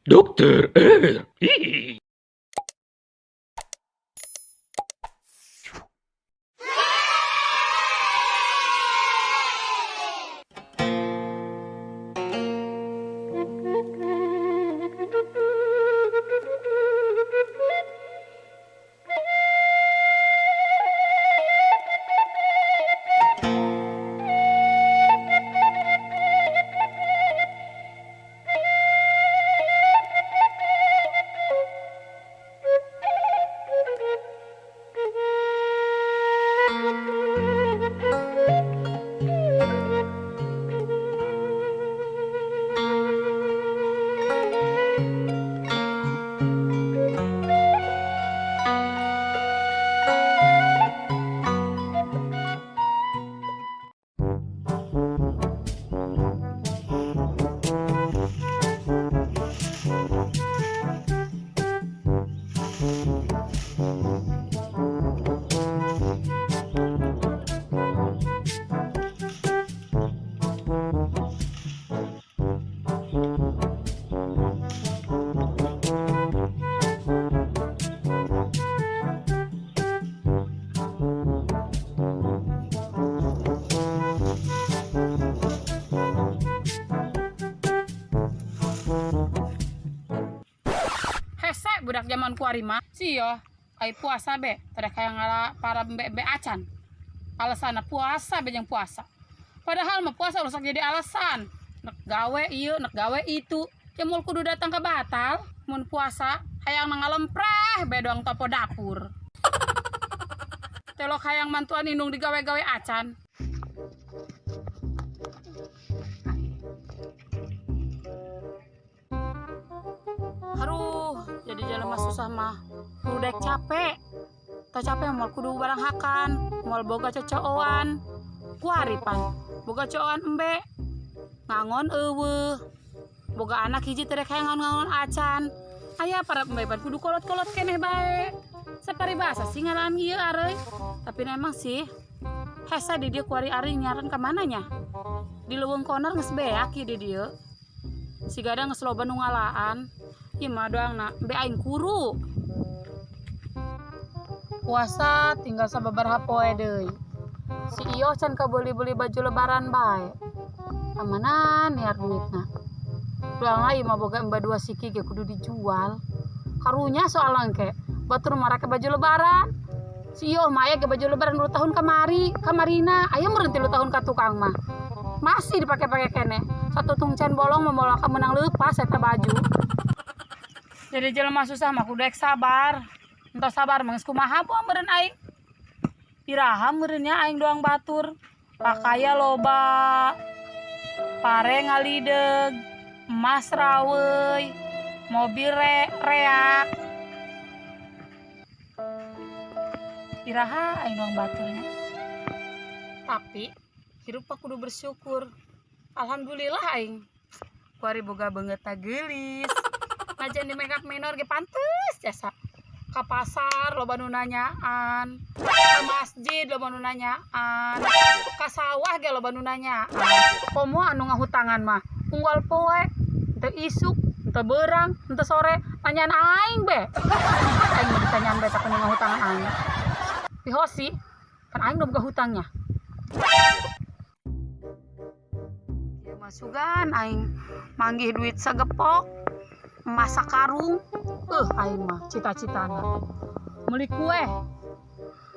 Dokter R. Hese budak zaman kuarima sih yo ai puasa be tada kayak ngala para be acan alasan puasa be yang puasa padahal mah puasa rusak jadi alasan nek gawe iya nek gawe itu cemul kudu datang ke batal mun puasa hayang ngalempreh be doang topo dapur telok hayang mantuan indung digawe-gawe acan. Haruh, jadi jalan mah susah mah. Udah capek. Tak capek mau kudu barang hakan, mau boga cocokan. Kuaripan, boga cocokan embe. Ngangon eueuh. Boga anak hiji teh kayak ngangon acan. Aya para embeban kudu kolot-kolot keneh bae. Saparibasa sih ngaran ieu areuy. Tapi memang sih hesa di dia kuari ari nyaran ka mananya. Di leuweung corner geus beak ieu di dieu. Si gadang geus loba nu ngalaan. Ieu mah doang na be aing kuru. Puasa tinggal sababaraha poe deui. Si iyo can kabeli-beli baju lebaran bae. Amanan niar duitna. Doang ieu mah boga emba dua siki ge kudu dijual. Karunya soal engke batur marake baju lebaran. Si iyo mah aya ge baju lebaran 2 tahun kamarina. Aya meureun 3 tahun ka tukang mah. Masih dipake-pake keneh. Satu tungcen bolong membawa menang lepas eta baju. Jadi jelema susah mah kudu sabar. Entah sabar mah geus kumaha poe meureun aing. Iraha meureunnya aing doang batur. Pakaya loba. Pare ngalideg. Emas raweuy. Mobil reak. Iraha aing doang baturnya. Tapi hirup mah kudu bersyukur. Alhamdulillah aing. Kuari boga beungeutna geulis. Ngajian di makeup minor ge pantes jasa. Ka pasar loba nu nanyaan, ka masjid loba nu nanyaan, ka sawah ge loba nu nanyaan. Komo anu ngahutangan mah unggal poe, teu isuk, teu beurang, teu sore nanyaan aing be. Aing mah ditanyaan be takun ngahutangan aing. Pihosi, kan aing nu boga hutangnya. Ieu mah sugan aing manggih duit sagepok. Masak karung, aing mah cita-citana meuli kue,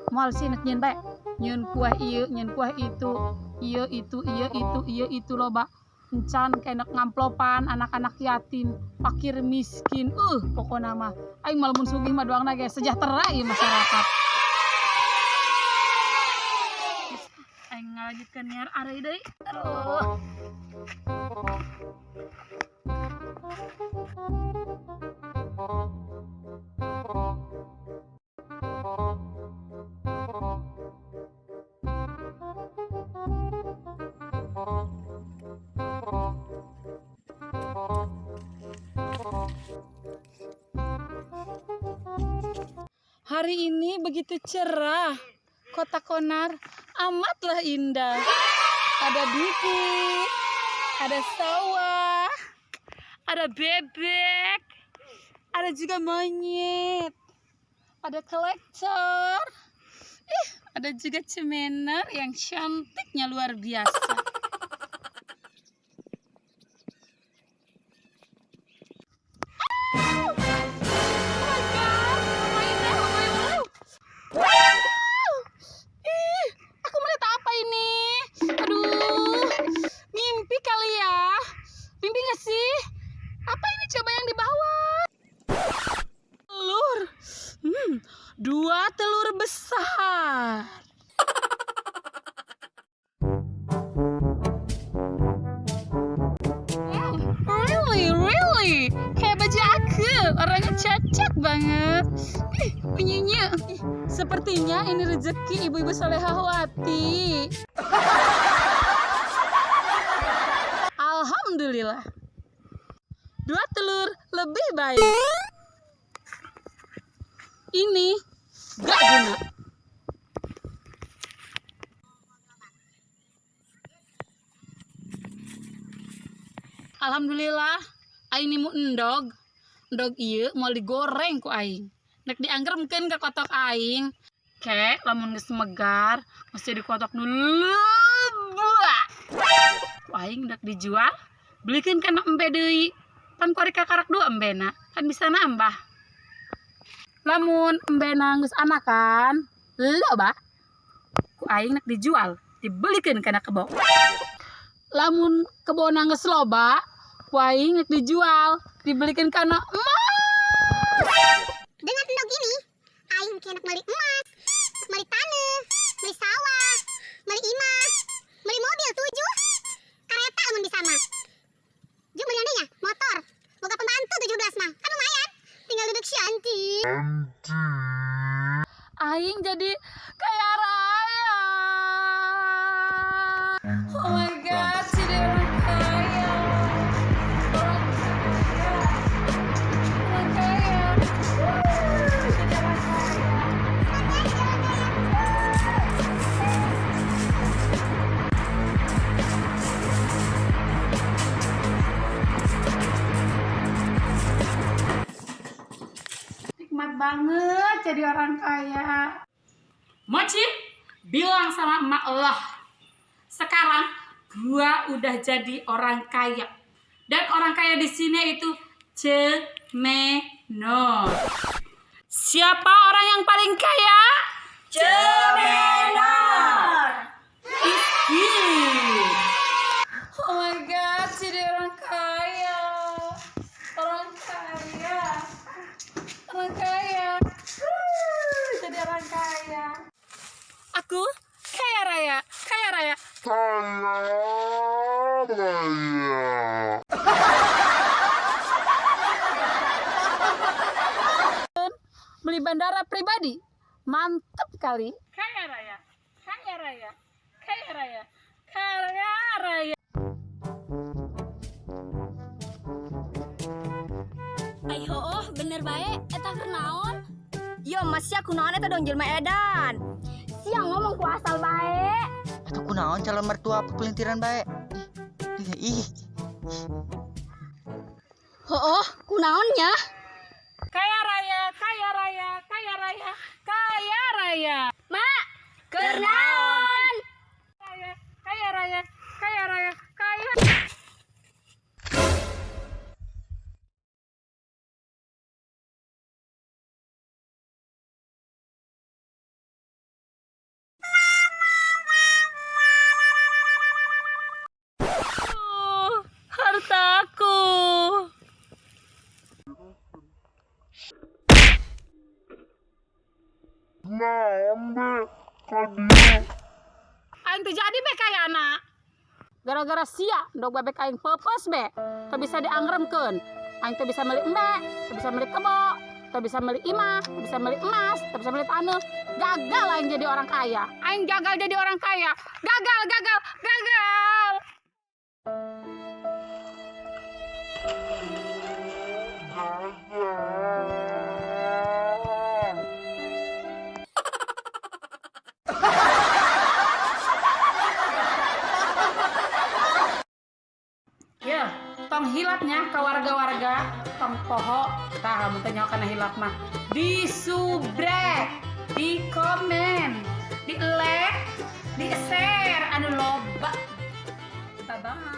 moal sih nek nyeun bae, nyeun kue ieu, nyeun kue itu, ieu itu loba, encan kayak ngamplopan anak-anak yatim, fakir miskin, pokona mah, aing mah lamun sugih mah doangna ge sejahtera ieu masyarakat. Aing ngalanjutkeun nyiar areuy deui, aduh. Hari ini begitu cerah, kota Konar amatlah indah. ada bibi, ada sawah, ada bebek, ada juga monyet, ada kolektor, ada juga cemener yang cantiknya luar biasa. Dua telur besar. Really? Kayak baju aku, orangnya cocok banget. Bunyinya, sepertinya ini rezeki ibu-ibu solehahwati. Alhamdulillah. Dua telur lebih baik. Ini gak guna. Alhamdulillah, aing nemu endog ieu mau digoreng ku aing. Nek dianggremkeun ka kotok aing, kek lamun geus megar mesti dikotok dulu. Ku aing nek dijual, belikeun kana embe deui. Pan korek kakarak dua embena, kan bisa nambah. Lamun embena geus anakan, loba ku aing nek dijual, dibelikeun kana kebo. Lamun kebona geus loba, ku aing nek dijual, dibelikeun kana emas. Dengan endog ini, aing kenak meuli emas, meuli taneuh, meuli sawah, meuli imah, meuli mobil 7, kareta lamun bisa mah. Jeung meuli nya motor, boga pembantu 17 mah, kan lumayan. Tinggal duduk syanti. Aing jadi kaya raya. Oh my god, jadi orang kaya. Orang kaya. Jadi orang kaya. Nikmat banget jadi orang kaya. Mochi, bilang sama emak Allah, sekarang gua udah jadi orang kaya. Dan orang kaya di sini itu cemenor. Siapa orang yang paling kaya? Cemenor. Oh my god, jadi orang kaya. Orang kaya. Orang kaya. Jadi orang kaya. Aku kaya raya, kaya raya. Beli bandara pribadi, mantep kali. Kaya raya, kaya raya, kaya raya, kaya raya. Ayo, bener bae, eta keur naon? Yo, masih aku naon eta dong jelema edan. Siang ngomong ku asal bae. Eta kunaon calon mertua pepelintiran bae. Ih. Hooh, kunaonnya? Kaya raya, kaya raya, kaya raya, kaya raya. Mak, keur naon? Kaya, kaya raya, kaya raya, kaya. Hartaku. Aing teh jadi be kaya anak. Gara-gara sia dog bebek aing pepes be. Teu bisa diangremkeun. Aing teh bisa meuli embe, teu bisa meuli kebo, teu bisa meuli imah, teu bisa meuli emas, teu bisa meuli taneuh. Gagal aing jadi orang kaya. Aing gagal jadi orang kaya. Gagal, gagal, gagal. tong hilapnya ke warga-warga tong poho tah kamu tanya kana hilap mah di subrek, di komen, di like, di share anu loba. Bye bye.